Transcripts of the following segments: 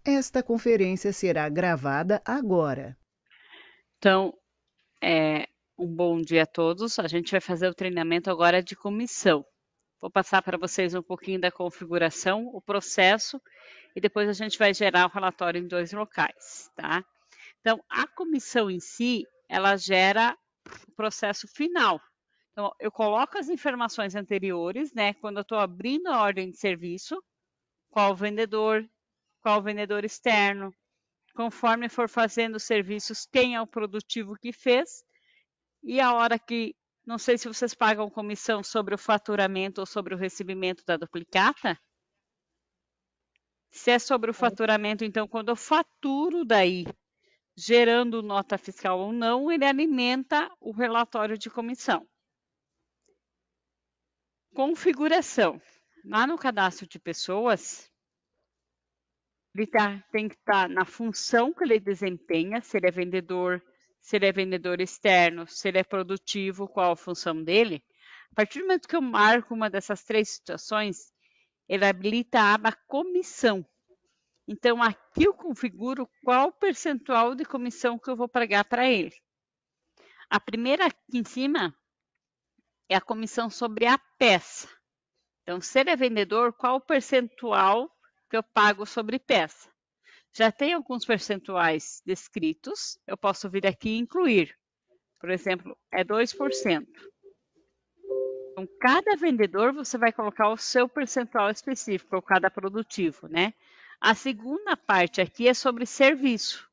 Esta conferência será gravada agora. Então, um bom dia a todos. A gente vai fazer o treinamento agora de comissão. Vou passar para vocês um pouquinho da configuração, o processo, e depois a gente vai gerar o relatório em 2 locais, tá? Então, a comissão em si, ela gera o processo final. Então, eu coloco as informações anteriores, né? Quando eu estou abrindo a ordem de serviço, qual vendedor externo, conforme for fazendo os serviços, quem é o produtivo que fez, e a hora que, não sei se vocês pagam comissão sobre o faturamento ou sobre o recebimento da duplicata. Se é sobre o faturamento, então, quando eu faturo daí, gerando nota fiscal ou não, ele alimenta o relatório de comissão. Configuração. Lá no cadastro de pessoas, ele tem que estar na função que ele desempenha, se ele é vendedor externo, se ele é produtivo, qual a função dele. A partir do momento que eu marco uma dessas 3 situações, ele habilita a aba comissão. Então, aqui eu configuro qual percentual de comissão que eu vou pagar para ele. A primeira aqui em cima é a comissão sobre a peça. Então, se ele é vendedor, qual o percentual que eu pago sobre peça? Já tem alguns percentuais descritos, eu posso vir aqui e incluir. Por exemplo, é 2%. Então, cada vendedor você vai colocar o seu percentual específico, ou cada produtivo, né? A segunda parte aqui é sobre serviço.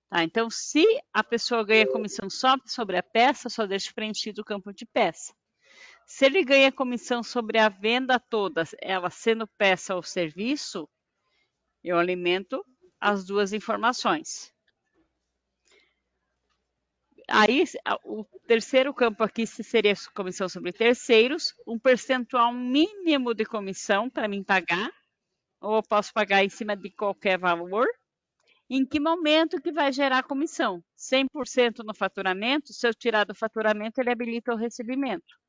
Tá? Então, se a pessoa ganha comissão só sobre a peça, só deixa preenchido o campo de peça. Se ele ganha comissão sobre a venda toda, ela sendo peça ou serviço, eu alimento as duas informações. Aí, o terceiro campo aqui seria comissão sobre terceiros, um percentual mínimo de comissão para mim pagar, ou eu posso pagar em cima de qualquer valor. Em que momento que vai gerar comissão? 100% no faturamento? Se eu tirar do faturamento, ele habilita o recebimento.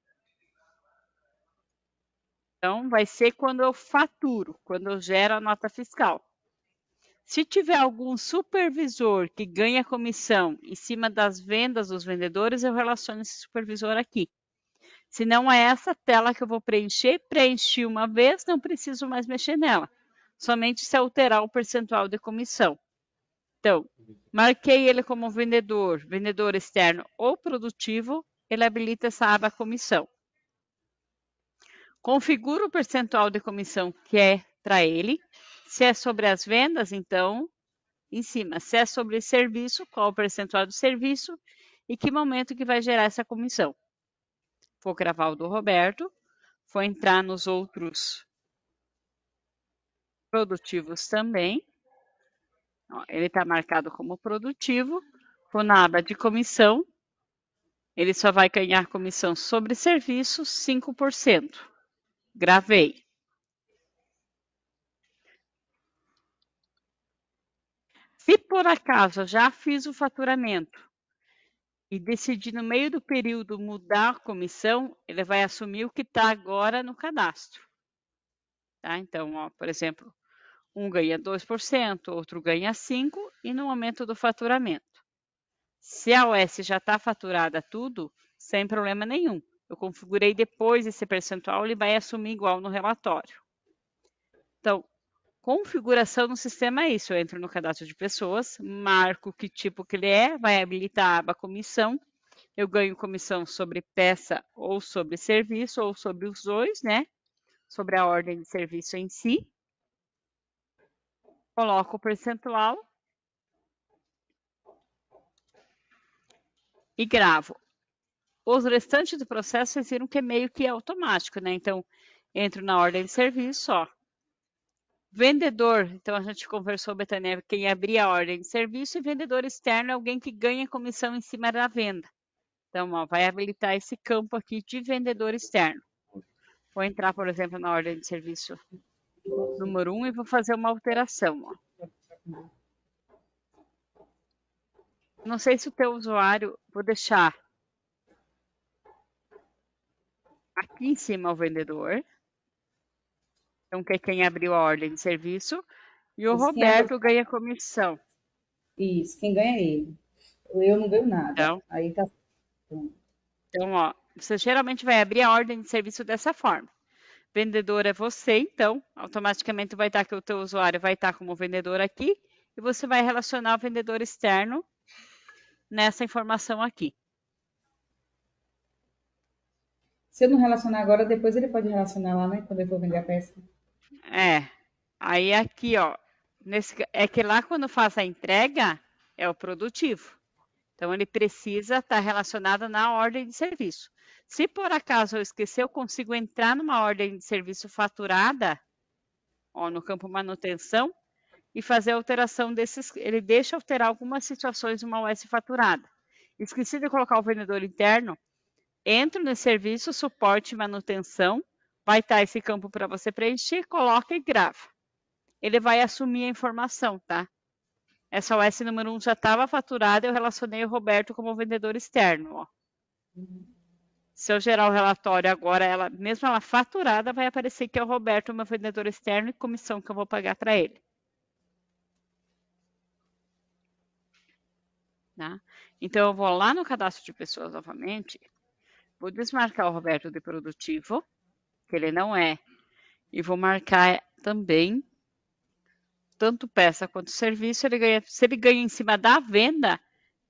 Então, vai ser quando eu faturo, quando eu gero a nota fiscal. Se tiver algum supervisor que ganha comissão em cima das vendas dos vendedores, eu relaciono esse supervisor aqui. Se não é essa tela que eu vou preencher, preenchi uma vez, não preciso mais mexer nela. Somente se alterar o percentual de comissão. Então, marquei ele como vendedor externo ou produtivo, ele habilita essa aba comissão. Configura o percentual de comissão que é para ele. Se é sobre as vendas, então, em cima. Se é sobre serviço, qual o percentual do serviço e que momento que vai gerar essa comissão. Vou gravar o do Roberto, vou entrar nos outros produtivos também. Ó, ele está marcado como produtivo. Vou na aba de comissão. Ele só vai ganhar comissão sobre serviço 5%. Gravei. Se por acaso eu já fiz o faturamento e decidi no meio do período mudar a comissão, ele vai assumir o que está agora no cadastro. Tá? Então, ó, por exemplo, um ganha 2%, outro ganha 5% e no momento do faturamento. Se a OS já está faturada tudo, sem problema nenhum. Eu configurei depois esse percentual, ele vai assumir igual no relatório. Então, configuração no sistema é isso. Eu entro no cadastro de pessoas, marco que tipo que ele é, vai habilitar a aba comissão. Eu ganho comissão sobre peça ou sobre serviço, ou sobre os dois, né? Sobre a ordem de serviço em si. Coloco o percentual e gravo. Os restantes do processo, vocês viram que é meio que automático, né? Então, entro na ordem de serviço, ó. Vendedor, então a gente conversou, Betânia, quem abria a ordem de serviço, e vendedor externo é alguém que ganha comissão em cima da venda. Então, ó, vai habilitar esse campo aqui de vendedor externo. Vou entrar, por exemplo, na ordem de serviço número 1 e vou fazer uma alteração. Ó. Não sei se o teu usuário, vou deixar aqui em cima o vendedor. Então, que é quem abriu a ordem de serviço. E o Isso, quem é Roberto ganha comissão. isso, quem ganha é ele. Eu não ganho nada. Então, Aí tá. então, ó, você geralmente vai abrir a ordem de serviço dessa forma. Vendedor é você, então, automaticamente vai estar que o teu usuário vai estar como vendedor aqui e você vai relacionar o vendedor externo nessa informação aqui. Se eu não relacionar agora, depois ele pode relacionar lá, né? Quando eu for vender a peça. É, aí aqui, ó, é que lá quando faz a entrega é o produtivo. Então ele precisa estar relacionado na ordem de serviço. Se por acaso eu esquecer, eu consigo entrar numa ordem de serviço faturada, ó, no campo manutenção, e fazer a alteração desses. Ele deixa alterar algumas situações de uma OS faturada. Esqueci de colocar o vendedor interno. Entro nesse serviço, suporte e manutenção. Vai estar esse campo para você preencher, coloca e grava. Ele vai assumir a informação, tá? Essa OS número 1 já estava faturada, eu relacionei o Roberto como vendedor externo, ó. Se eu gerar o relatório agora, mesmo ela faturada, vai aparecer que é o Roberto, meu vendedor externo, e comissão que eu vou pagar para ele. Tá? Então, eu vou lá no cadastro de pessoas novamente, vou desmarcar o Roberto de produtivo, que ele não é, e vou marcar também tanto peça quanto serviço. Se ele ganha em cima da venda,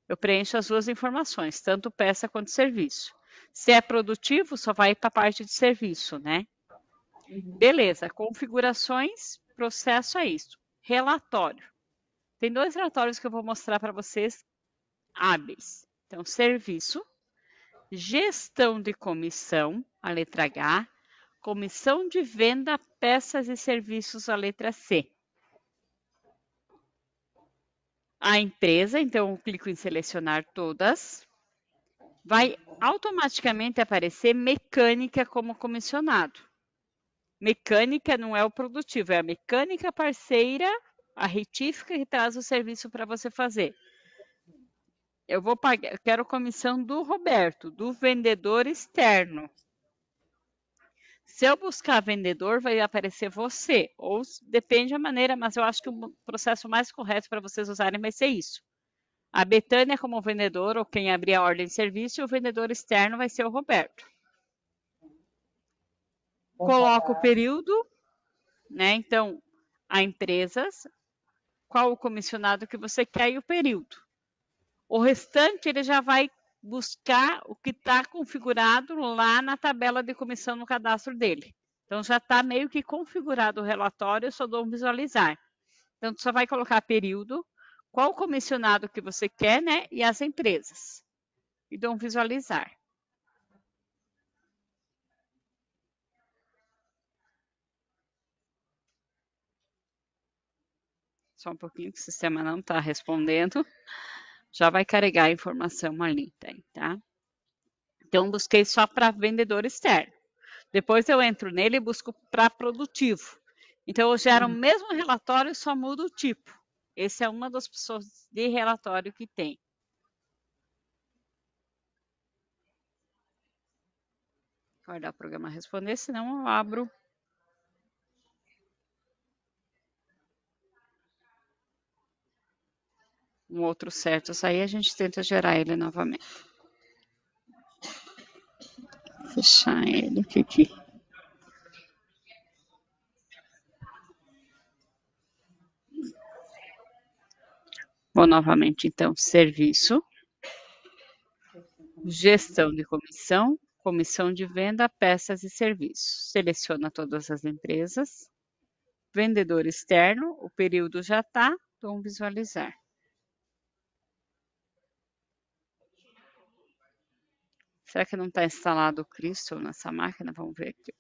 eu preencho as duas informações, tanto peça quanto serviço. Se é produtivo, só vai para a parte de serviço, né? Beleza, configurações, processo é isso. Relatório. Tem dois relatórios que eu vou mostrar para vocês hábeis. Então, serviço, gestão de comissão, a letra H, comissão de venda, peças e serviços, a letra C. A empresa, então eu clico em selecionar todas. Vai automaticamente aparecer mecânica como comissionado. Mecânica não é o produtivo, é a mecânica parceira, a retífica que traz o serviço para você fazer. Eu vou pagar, eu quero comissão do Roberto, do vendedor externo. Se eu buscar vendedor, vai aparecer você, ou depende da maneira, mas eu acho que o processo mais correto para vocês usarem vai ser isso. A Betânia como vendedor, ou quem abrir a ordem de serviço, e o vendedor externo vai ser o Roberto. Coloco o período, né? Então, a empresas, qual o comissionado que você quer e o período. O restante ele já vai buscar o que está configurado lá na tabela de comissão no cadastro dele. Então já está meio que configurado o relatório, eu só dou um visualizar. Então tu só vai colocar período, qual comissionado que você quer, né? E as empresas. E dou um visualizar. Só um pouquinho que o sistema não está respondendo. Já vai carregar a informação ali, tá? Então, busquei só para vendedor externo. Depois eu entro nele e busco para produtivo. Então, eu gero o mesmo relatório, só muda o tipo. Essa é uma das pessoas de relatório que tem. Guardar o programa responder, senão eu abro um outro certo. Aí a gente tenta gerar ele novamente. Fechar ele aqui. Vou novamente, então, serviço, gestão de comissão, comissão de venda, peças e serviços. Seleciona todas as empresas. Vendedor externo, o período já está, vamos visualizar. Será que não está instalado o Crystal nessa máquina? Vamos ver aqui.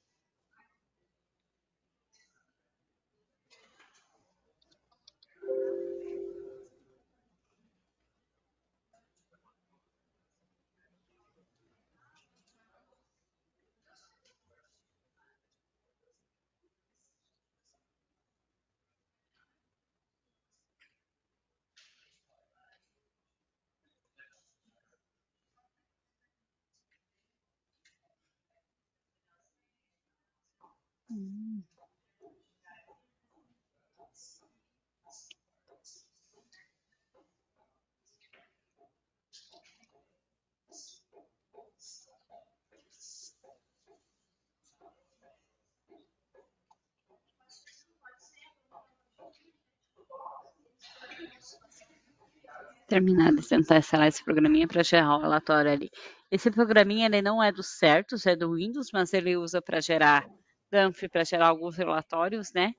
terminar de tentar instalar esse programinha para gerar o relatório ali. Esse programinha ele não é do Certus, é do Windows, mas ele usa para gerar dump, para gerar alguns relatórios, né?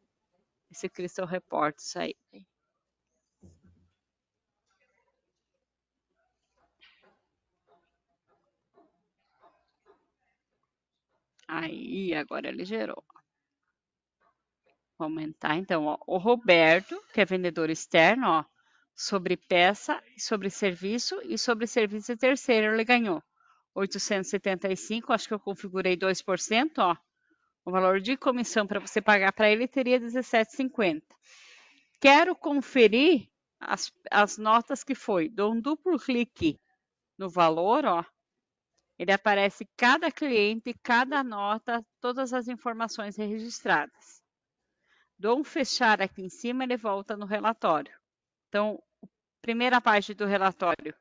Esse Crystal Reports aí. Aí, agora ele gerou. Vou aumentar, então, ó, o Roberto, que é vendedor externo, ó, sobre peça, sobre serviço e sobre serviço terceiro, ele ganhou 875, acho que eu configurei 2%, ó. O valor de comissão para você pagar para ele teria 17,50. Quero conferir as notas que foi. Dou um duplo clique no valor, ó. Ele aparece cada cliente, cada nota, todas as informações registradas. Dou um fechar aqui em cima, ele volta no relatório. Então, primeira parte do relatório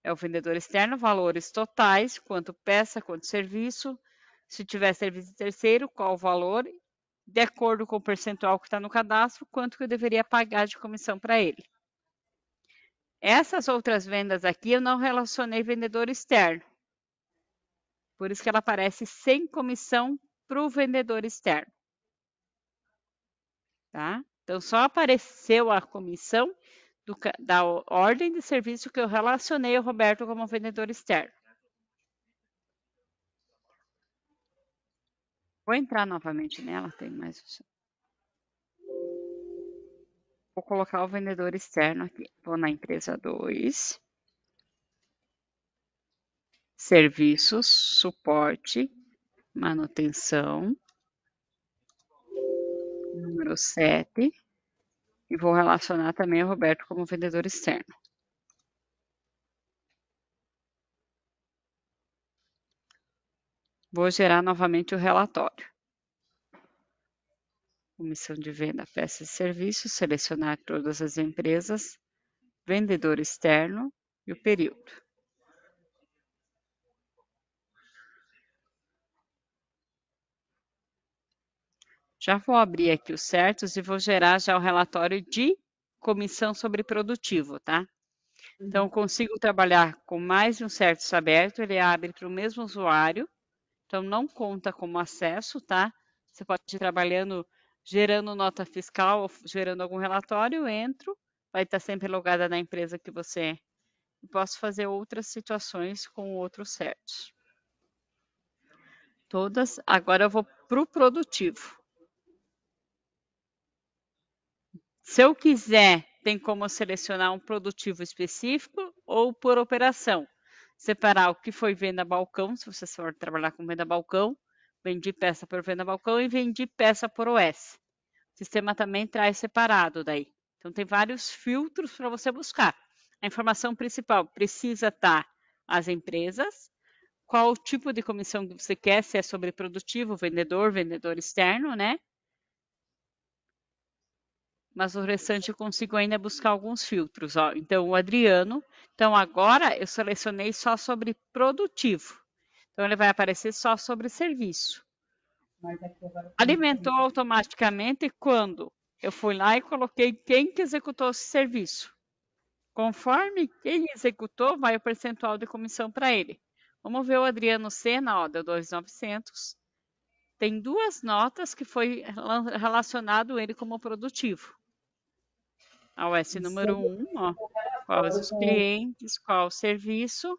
é o vendedor externo, valores totais, quanto peça, quanto serviço. Se tiver serviço terceiro, qual o valor, de acordo com o percentual que está no cadastro, quanto que eu deveria pagar de comissão para ele. Essas outras vendas aqui eu não relacionei vendedor externo. Por isso que ela aparece sem comissão para o vendedor externo. Tá? Então, só apareceu a comissão da ordem de serviço que eu relacionei o Roberto como vendedor externo. Vou entrar novamente nela, tem mais. Vou colocar o vendedor externo aqui. Vou na empresa 2. Serviços, suporte, manutenção. Número 7. E vou relacionar também o Roberto como vendedor externo. Vou gerar novamente o relatório. Comissão de venda, peça e serviço, selecionar todas as empresas, vendedor externo e o período. Já vou abrir aqui os certos e vou gerar já o relatório de comissão sobre produtivo, tá? Então, eu consigo trabalhar com mais de um certos aberto, ele abre para o mesmo usuário, então não conta como acesso, tá? Você pode ir trabalhando, gerando nota fiscal ou gerando algum relatório, eu entro, vai estar sempre logada na empresa que você... Posso fazer outras situações com outros certos. Todas, agora eu vou para o produtivo. Se eu quiser, tem como selecionar um produtivo específico ou por operação. Separar o que foi venda balcão, se você for trabalhar com venda balcão, vendi peça por venda balcão e vendi peça por OS. O sistema também traz separado daí. Então, tem vários filtros para você buscar. A informação principal precisa estar as empresas, qual o tipo de comissão que você quer, se é sobre produtivo, vendedor, vendedor externo, né? Mas o restante eu consigo ainda buscar alguns filtros, ó. Então, o Adriano. Então, agora eu selecionei só sobre produtivo. Então, ele vai aparecer só sobre serviço. Alimentou automaticamente quando eu fui lá e coloquei quem que executou esse serviço. Conforme quem executou, vai o percentual de comissão para ele. Vamos ver o Adriano Sena, ó, deu 2.900. Tem duas notas que foi relacionado ele como produtivo. A OS número 1, ó, quais os clientes, qual o serviço.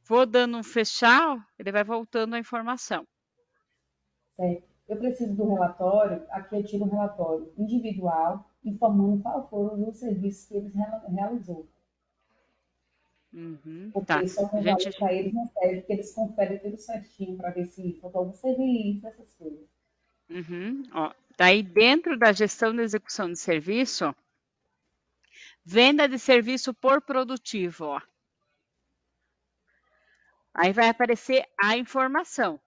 Vou dando um fechar, ele vai voltando a informação. Certo. Eu preciso do relatório, aqui eu tiro um relatório individual, informando qual foram os serviços que eles realizou. Porque Tá. só com valor para eles não serve, porque eles conferem tudo certinho para ver se faltou algum serviço, essas coisas. Ó, daí dentro da gestão de execução de serviço, venda de serviço por produtivo, ó. Aí vai aparecer a informação.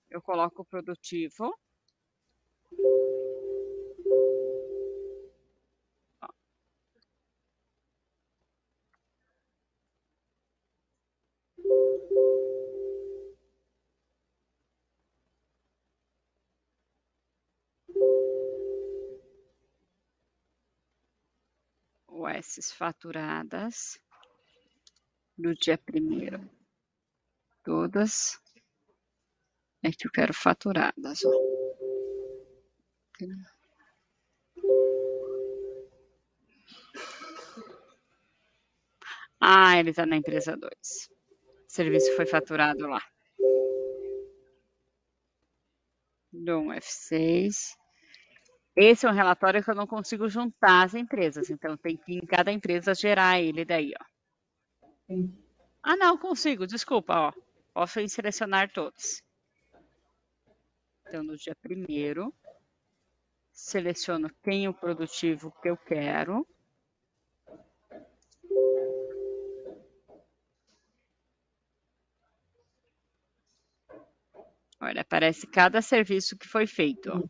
Eu coloco o produtivo. O USs faturadas do dia 1º. Todas. É que eu quero faturadas, ó. Ah, ele está na empresa 2. O serviço foi faturado lá. Do F6. Esse é um relatório que eu não consigo juntar as empresas, então tem que em cada empresa gerar ele daí, ó. Entendi. Ah, não, consigo, desculpa, ó. Posso selecionar todos. Então, no dia 1º, seleciono quem é o produtivo que eu quero. Olha, aparece cada serviço que foi feito, ó.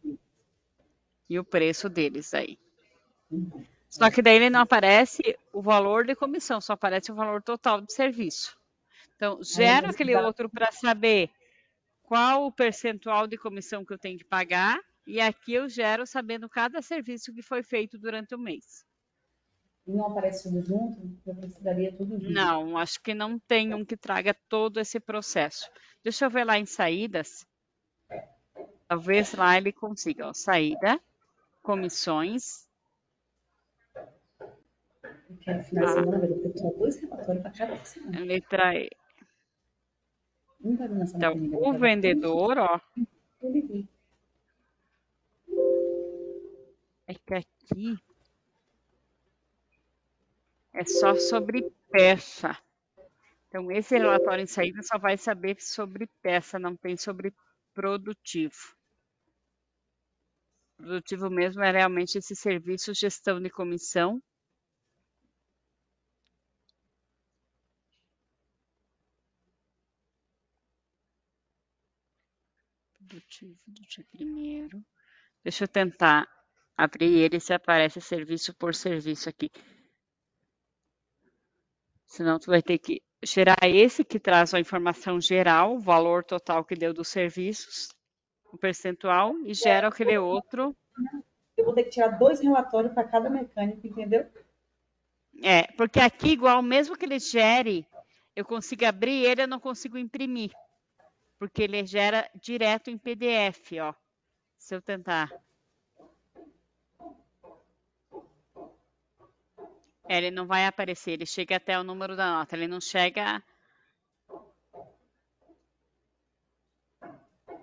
E o preço deles aí. Só que daí ele não aparece o valor de comissão, só aparece o valor total de serviço. Então, gera aquele outro para saber qual o percentual de comissão que eu tenho que pagar, e aqui eu gero sabendo cada serviço que foi feito durante o mês. E não aparece tudo junto? Eu precisaria tudo junto. Não, acho que não tem um que traga todo esse processo. Deixa eu ver lá em saídas. Talvez lá ele consiga, ó, saída, comissões. Porque no final de semana vai ter só 2 relatórios para cada semana. Letra E. Um vai na semana Então, que vem, o vendedor, ó, ele vem. é que aqui é só sobre peça. Então, esse relatório em saída só vai saber sobre peça, não tem sobre produtivo. Produtivo mesmo é realmente esse serviço, gestão de comissão. Produtivo do dia 1º. Deixa eu tentar abrir ele se aparece serviço por serviço aqui. Senão tu vai ter que gerar esse que traz a informação geral, o valor total que deu dos serviços, o percentual, e gera aquele outro. Eu vou ter que tirar 2 relatórios para cada mecânico, entendeu? É, porque aqui, igual, mesmo que ele gere, eu consigo abrir ele, eu não consigo imprimir. Porque ele gera direto em PDF, ó. Se eu tentar. Ele não vai aparecer, ele chega até o número da nota, ele não chega.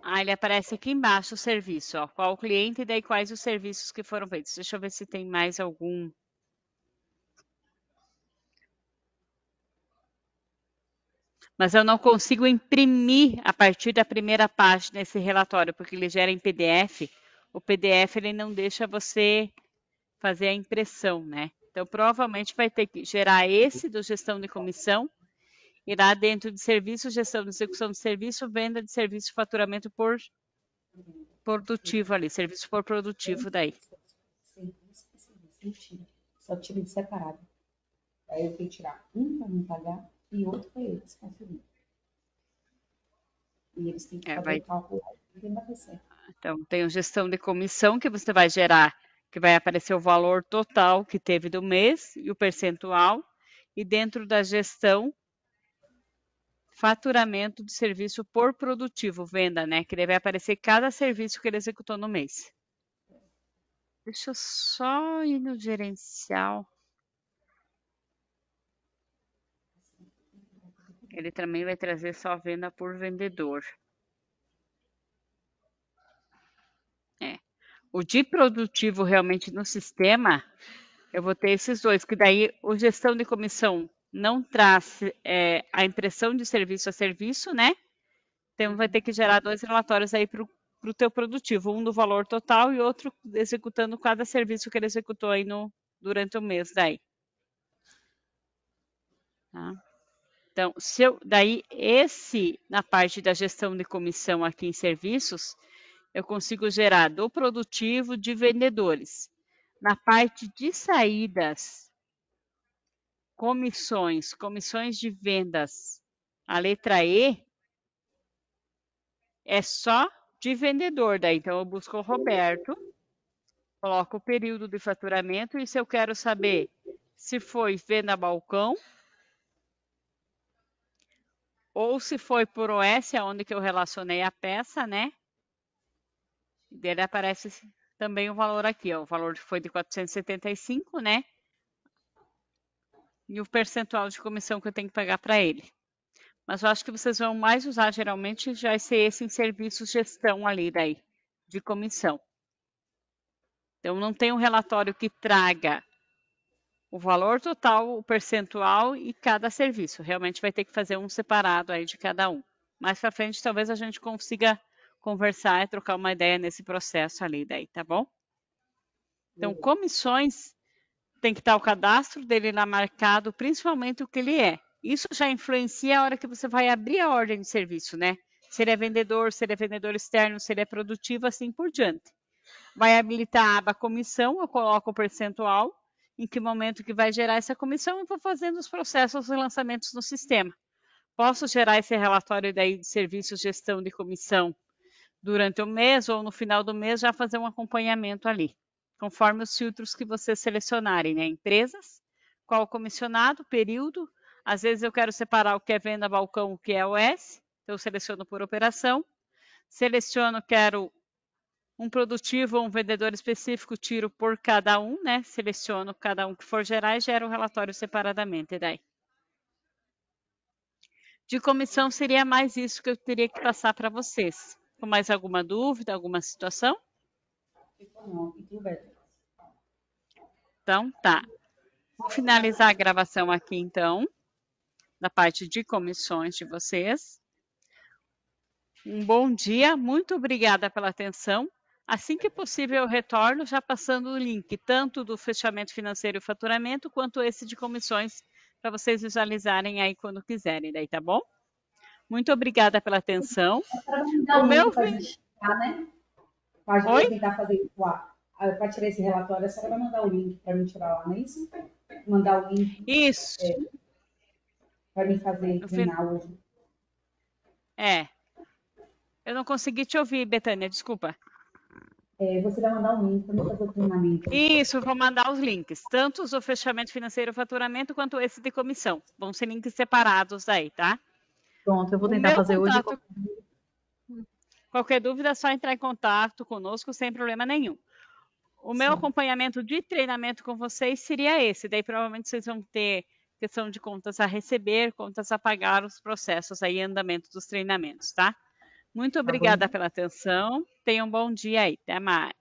Ah, ele aparece aqui embaixo o serviço, ó. Qual o cliente e daí quais os serviços que foram feitos. Deixa eu ver se tem mais algum. Mas eu não consigo imprimir a partir da primeira página esse relatório, porque ele gera em PDF. O PDF ele não deixa você fazer a impressão, né? Então, provavelmente vai ter que gerar esse do gestão de comissão, irá dentro de serviço, gestão de execução de serviço, venda de serviço, faturamento por produtivo ali, serviço por produtivo daí. Só tira de separado. Aí eu tenho que tirar um para não pagar e outro para eles conferir. E eles têm que fazer o cálculo e tem que bater certo. Então, tem a gestão de comissão que você vai gerar, que vai aparecer o valor total que teve do mês e o percentual. E dentro da gestão, faturamento de serviço por produtivo, venda, né? Que deve aparecer cada serviço que ele executou no mês. Deixa eu só ir no gerencial. Ele também vai trazer só venda por vendedor. O de produtivo realmente no sistema, eu vou ter esses dois, que daí o gestão de comissão não traz a impressão de serviço a serviço, né? Então vai ter que gerar 2 relatórios aí para o teu produtivo, um do valor total e outro executando cada serviço que ele executou aí durante o mês daí. Tá? Então, daí esse, na parte da gestão de comissão aqui em serviços, eu consigo gerar do produtivo de vendedores. Na parte de saídas, comissões de vendas, a letra E é só de vendedor. Daí, então, eu busco o Roberto, coloco o período de faturamento e se eu quero saber se foi venda balcão, ou se foi por OS, onde que eu relacionei a peça, né? Dele aparece também o valor aqui, ó. O valor foi de 475, né? E o percentual de comissão que eu tenho que pagar para ele. Mas eu acho que vocês vão mais usar, geralmente, já ser esse em serviços gestão ali daí, de comissão. Então, não tem um relatório que traga o valor total, o percentual e cada serviço. Realmente vai ter que fazer um separado aí de cada um. Mais para frente, talvez a gente consiga conversar e trocar uma ideia nesse processo ali daí, tá bom? Então, comissões, tem que estar o cadastro dele lá marcado, principalmente o que ele é. Isso já influencia a hora que você vai abrir a ordem de serviço, né? Se ele é vendedor externo, se ele é produtivo, assim por diante. Vai habilitar a aba comissão, eu coloco o percentual, em que momento que vai gerar essa comissão, eu vou fazendo os processos e lançamentos no sistema. Posso gerar esse relatório daí de serviços, gestão de comissão durante o mês ou no final do mês, já fazer um acompanhamento ali, conforme os filtros que vocês selecionarem, né? Empresas, qual comissionado, período. Às vezes eu quero separar o que é venda balcão, o que é OS, então eu seleciono por operação. Seleciono, quero um produtivo ou um vendedor específico, tiro por cada um, né? Seleciono cada um que for gerar e gero o relatório separadamente daí. De comissão seria mais isso que eu teria que passar para vocês. Com mais alguma dúvida, alguma situação? Não, tudo bem. Então, tá. Vou finalizar a gravação aqui, então, da parte de comissões de vocês. Um bom dia, muito obrigada pela atenção. Assim que possível, eu retorno já passando o link, tanto do fechamento financeiro e faturamento, quanto esse de comissões, para vocês visualizarem aí quando quiserem, daí, tá bom? Muito obrigada pela atenção. O meu para né? Para tentar fazer para tirar esse relatório, a senhora vai mandar o link para mim tirar lá, não é isso? Mandar o link. Isso. Para mim fazer treinar hoje. Eu não consegui te ouvir, Betânia, desculpa. Você vai mandar um link para mim fazer o treinamento. Isso, vou mandar os links, tanto o fechamento financeiro e faturamento, quanto esse de comissão. Vão ser links separados aí, tá? Pronto, eu vou tentar fazer hoje. Qualquer dúvida é só entrar em contato conosco sem problema nenhum. O meu acompanhamento de treinamento com vocês seria esse. Daí provavelmente vocês vão ter questão de contas a receber, contas a pagar, os processos aí, andamento dos treinamentos, tá? Muito obrigada pela atenção. Tenham um bom dia aí. Até mais.